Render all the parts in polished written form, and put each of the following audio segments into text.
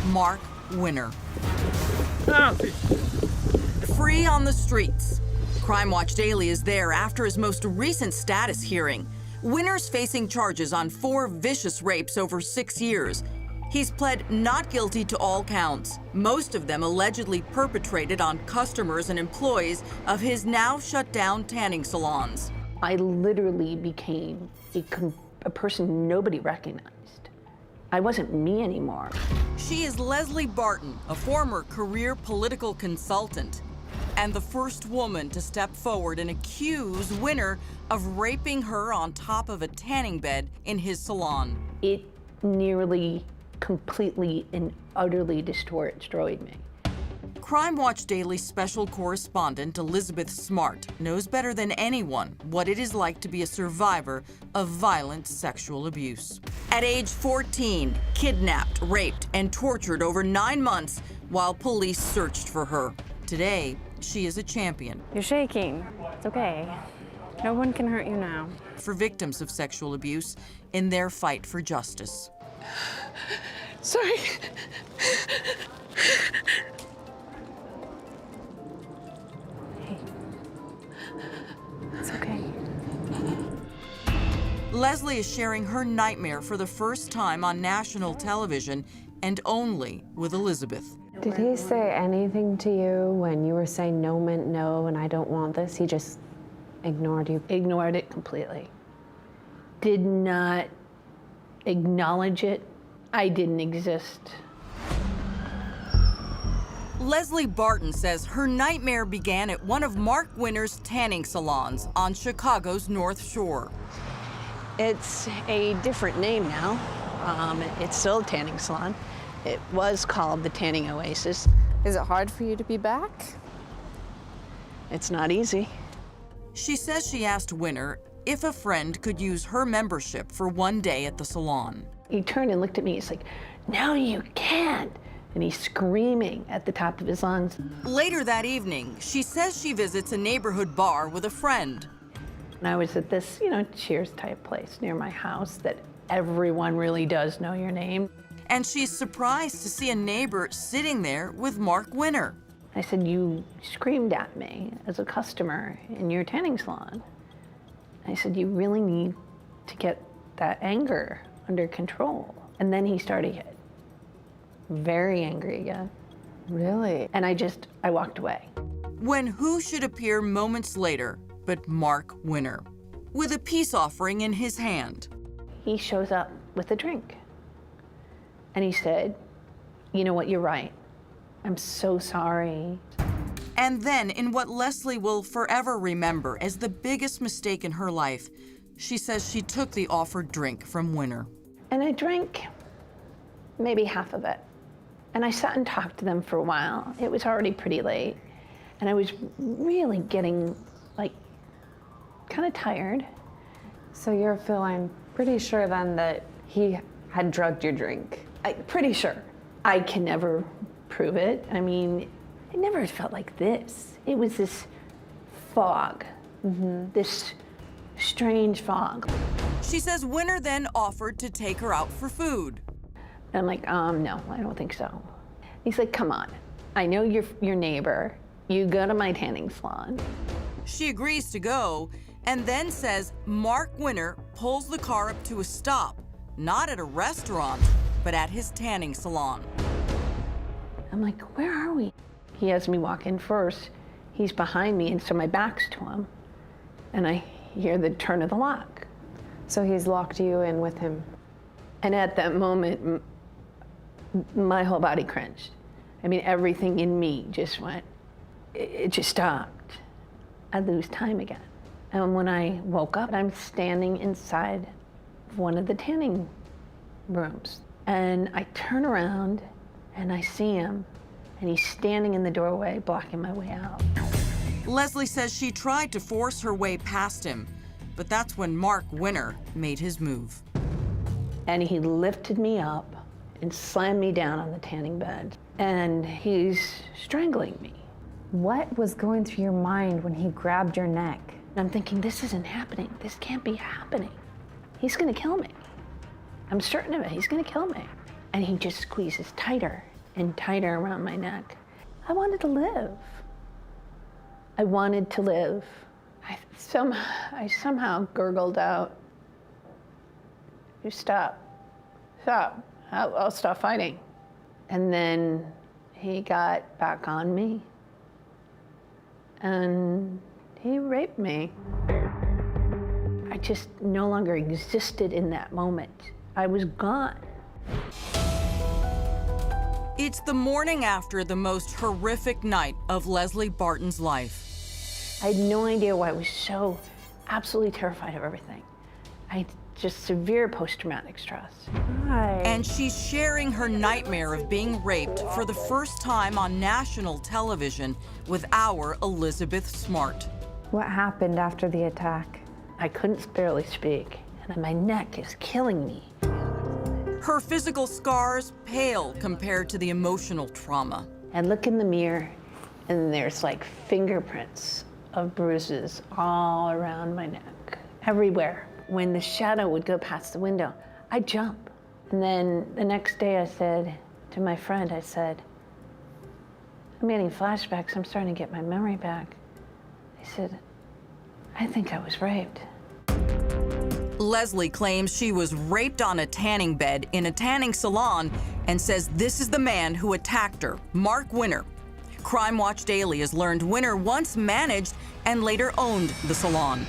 Marc Winner. Free on the streets. Crime Watch Daily is there after his most recent status hearing. Winner's facing charges on 4 vicious rapes over 6 years. He's pled not guilty to all counts, most of them allegedly perpetrated on customers and employees of his now shut down tanning salons. I literally became a person nobody recognized. I wasn't me anymore. She is Leslie Barton, a former career political consultant, and the first woman to step forward and accuse Winner of raping her on top of a tanning bed in his salon. It nearly completely and utterly destroyed me. Crime Watch Daily special correspondent Elizabeth Smart knows better than anyone what it is like to be a survivor of violent sexual abuse. At age 14, kidnapped, raped, and tortured over 9 months while police searched for her. Today, she is a champion. You're shaking. It's okay. No one can hurt you now. For victims of sexual abuse in their fight for justice. Sorry. It's okay. Leslie is sharing her nightmare for the first time on national television and only with Elizabeth. Did he say anything to you when you were saying no meant no and I don't want this? He just ignored you? Ignored it completely. Did not acknowledge it. I didn't exist. Leslie Barton says her nightmare began at one of Marc Winner's tanning salons on Chicago's North Shore. It's a different name now. It's still a tanning salon. It was called the Tanning Oasis. Is it hard for you to be back? It's not easy. She says she asked Winner if a friend could use her membership for one day at the salon. He turned and looked at me. He's like, "No, you can't." And he's screaming at the top of his lungs. Later that evening, she says she visits a neighborhood bar with a friend. And I was at this, Cheers type place near my house that everyone really does know your name. And she's surprised to see a neighbor sitting there with Marc Winner. I said, "You screamed at me as a customer in your tanning salon." I said, "You really need to get that anger under control." And then he started getting very angry again. Really? And I walked away. When who should appear moments later but Marc Winner, with a peace offering in his hand. He shows up with a drink. And he said, "You know what, you're right. I'm so sorry." And then, in what Leslie will forever remember as the biggest mistake in her life, she says she took the offered drink from Winner. And I drank maybe half of it. And I sat and talked to them for a while. It was already pretty late. And I was really getting, kind of tired. So you're feeling pretty sure then that he had drugged your drink? Pretty sure. I can never prove it. I mean, it never felt like this. It was this fog, this strange fog. She says Winner then offered to take her out for food. And I'm like, no, I don't think so. He's like, "Come on, I know you're your neighbor. You go to my tanning salon." She agrees to go and then says Marc Winner pulls the car up to a stop, not at a restaurant, but at his tanning salon. I'm like, "Where are we?" He has me walk in first. He's behind me, and so my back's to him. And I hear the turn of the lock. So he's locked you in with him? And at that moment, my whole body cringed. I mean, everything in me just went, it just stopped. I'd lose time again. And when I woke up, I'm standing inside one of the tanning rooms. And I turn around and I see him, and he's standing in the doorway, blocking my way out. Leslie says she tried to force her way past him, but that's when Marc Winner made his move. And he lifted me up and slammed me down on the tanning bed. And he's strangling me. What was going through your mind when he grabbed your neck? I'm thinking, this isn't happening. This can't be happening. He's gonna kill me. I'm certain of it, he's gonna kill me. And he just squeezes tighter and tighter around my neck. I wanted to live. I wanted to live. I somehow gurgled out, "You stop. I'll stop fighting." And then he got back on me and he raped me. I just no longer existed in that moment. I was gone. It's the morning after the most horrific night of Leslie Barton's life. I had no idea why I was so absolutely terrified of everything. I had just severe post-traumatic stress. Hi. And she's sharing her nightmare of being raped for the first time on national television with our Elizabeth Smart. What happened after the attack? I couldn't barely speak, and my neck is killing me. Her physical scars pale compared to the emotional trauma. I look in the mirror, and there's like fingerprints of bruises all around my neck, everywhere. When the shadow would go past the window, I'd jump. And then the next day I said to my friend, I said, "I'm getting flashbacks, I'm starting to get my memory back." I said, "I think I was raped." Leslie claims she was raped on a tanning bed in a tanning salon and says this is the man who attacked her, Marc Winner. Crime Watch Daily has learned Winner once managed and later owned the salon.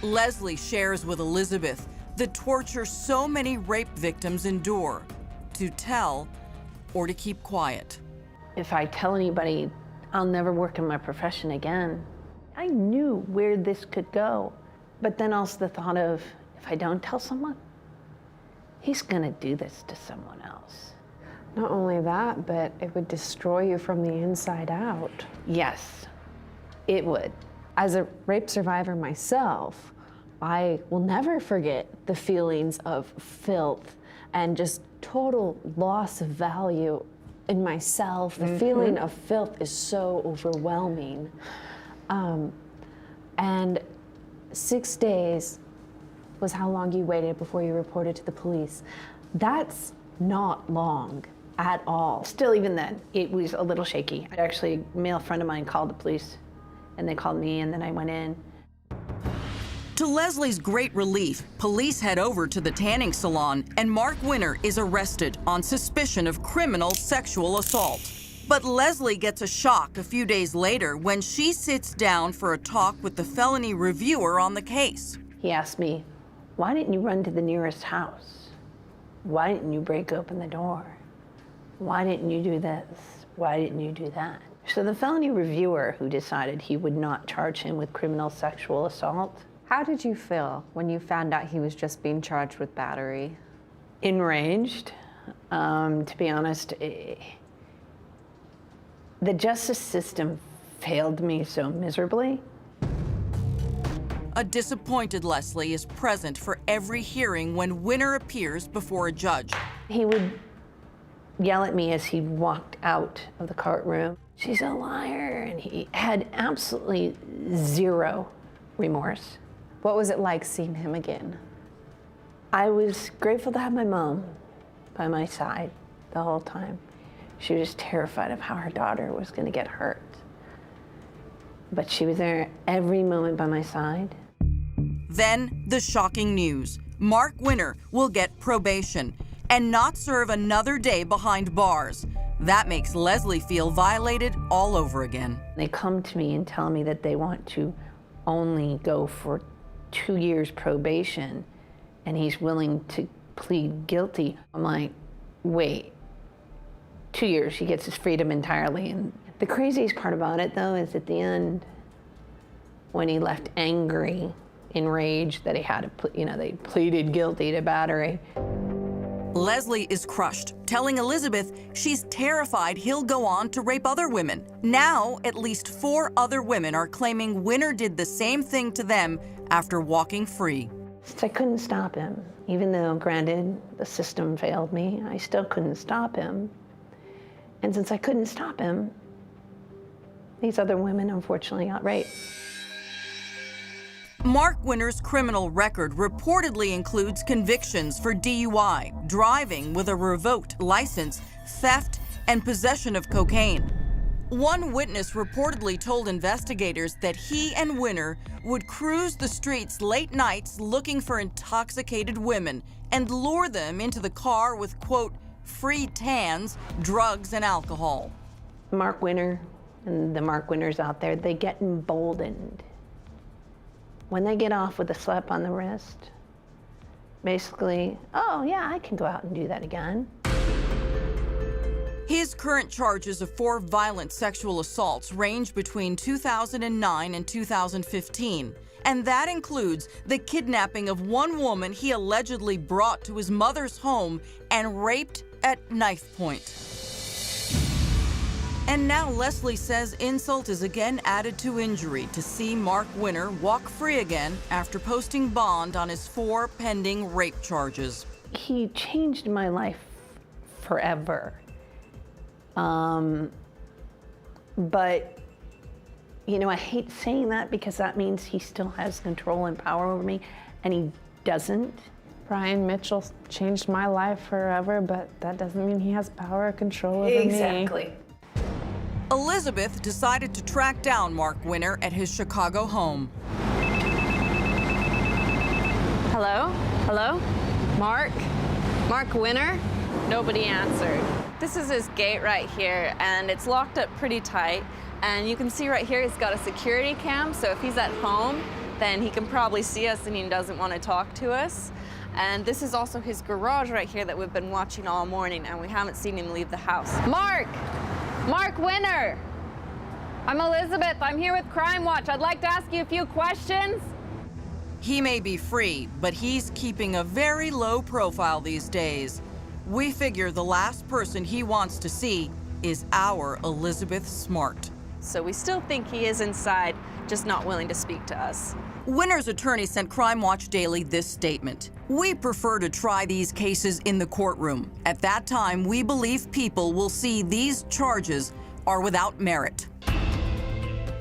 Leslie shares with Elizabeth the torture so many rape victims endure, to tell or to keep quiet. If I tell anybody, I'll never work in my profession again. I knew where this could go. But then also the thought of, if I don't tell someone, he's gonna do this to someone else. Not only that, but it would destroy you from the inside out. Yes, it would. As a rape survivor myself, I will never forget the feelings of filth and just total loss of value in myself. The feeling of filth is so overwhelming. And 6 days was how long you waited before you reported to the police. That's not long at all. Still, even then, it was a little shaky. Actually, a male friend of mine called the police, and they called me, and then I went in. To Leslie's great relief, police head over to the tanning salon and Marc Winner is arrested on suspicion of criminal sexual assault. But Leslie gets a shock a few days later when she sits down for a talk with the felony reviewer on the case. He asked me, "Why didn't you run to the nearest house? Why didn't you break open the door? Why didn't you do this? Why didn't you do that?" So the felony reviewer, who decided he would not charge him with criminal sexual assault. How did you feel when you found out he was just being charged with battery? Enraged. To be honest, the justice system failed me so miserably. A disappointed Leslie is present for every hearing when Winner appears before a judge. He would yell at me as he walked out of the courtroom. "She's a liar," and he had absolutely zero remorse. What was it like seeing him again? I was grateful to have my mom by my side the whole time. She was terrified of how her daughter was going to get hurt. But she was there every moment by my side. Then the shocking news. Marc Winner will get probation and not serve another day behind bars. That makes Leslie feel violated all over again. They come to me and tell me that they want to only go for 2 years probation, and he's willing to plead guilty. I'm like, wait, 2 years, he gets his freedom entirely. And the craziest part about it, though, is at the end, when he left angry, enraged that he had to, they pleaded guilty to battery. Leslie is crushed, telling Elizabeth she's terrified he'll go on to rape other women. Now, at least 4 other women are claiming Winner did the same thing to them after walking free. I couldn't stop him. Even though, granted, the system failed me, I still couldn't stop him. And since I couldn't stop him, these other women unfortunately got raped. Marc Winner's criminal record reportedly includes convictions for DUI, driving with a revoked license, theft, and possession of cocaine. One witness reportedly told investigators that he and Winner would cruise the streets late nights looking for intoxicated women and lure them into the car with, quote, free tans, drugs, and alcohol. Marc Winner and the Marc Winners out there, they get emboldened. When they get off with a slap on the wrist, basically, oh yeah, I can go out and do that again. His current charges of 4 violent sexual assaults range between 2009 and 2015, and that includes the kidnapping of one woman he allegedly brought to his mother's home and raped at knife point. And now Leslie says insult is again added to injury to see Marc Winner walk free again after posting bond on his 4 pending rape charges. He changed my life forever. But, you know, I hate saying that because that means he still has control and power over me, and he doesn't. Brian Mitchell changed my life forever, but that doesn't mean he has power or control over me. Exactly. Elizabeth decided to track down Marc Winner at his Chicago home. Hello? Hello? Marc? Marc Winner? Nobody answered. This is his gate right here, and it's locked up pretty tight. And you can see right here, he's got a security cam, so if he's at home, then he can probably see us and he doesn't want to talk to us. And this is also his garage right here that we've been watching all morning, and we haven't seen him leave the house. Marc! Marc Winner! I'm Elizabeth. I'm here with Crime Watch. I'd like to ask you a few questions. He may be free, but he's keeping a very low profile these days. We figure the last person he wants to see is our Elizabeth Smart. So we still think he is inside, just not willing to speak to us. Winner's attorney sent Crime Watch Daily this statement. We prefer to try these cases in the courtroom. At that time, we believe people will see these charges are without merit.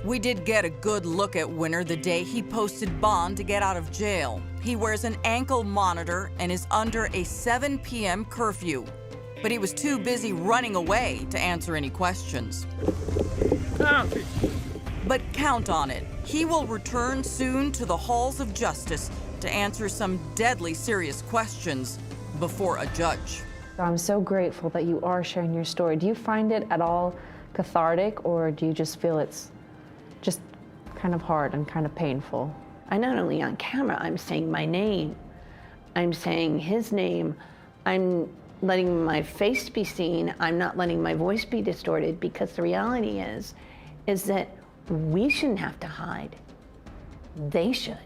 We did get a good look at Winner the day he posted bond to get out of jail. He wears an ankle monitor and is under a 7 p.m. curfew. But he was too busy running away to answer any questions. But count on it. He will return soon to the halls of justice to answer some deadly serious questions before a judge. I'm so grateful that you are sharing your story. Do you find it at all cathartic, or do you just feel it's just kind of hard and kind of painful? I not only on camera, I'm saying my name. I'm saying his name. I'm letting my face be seen. I'm not letting my voice be distorted, because the reality is that we shouldn't have to hide. They should.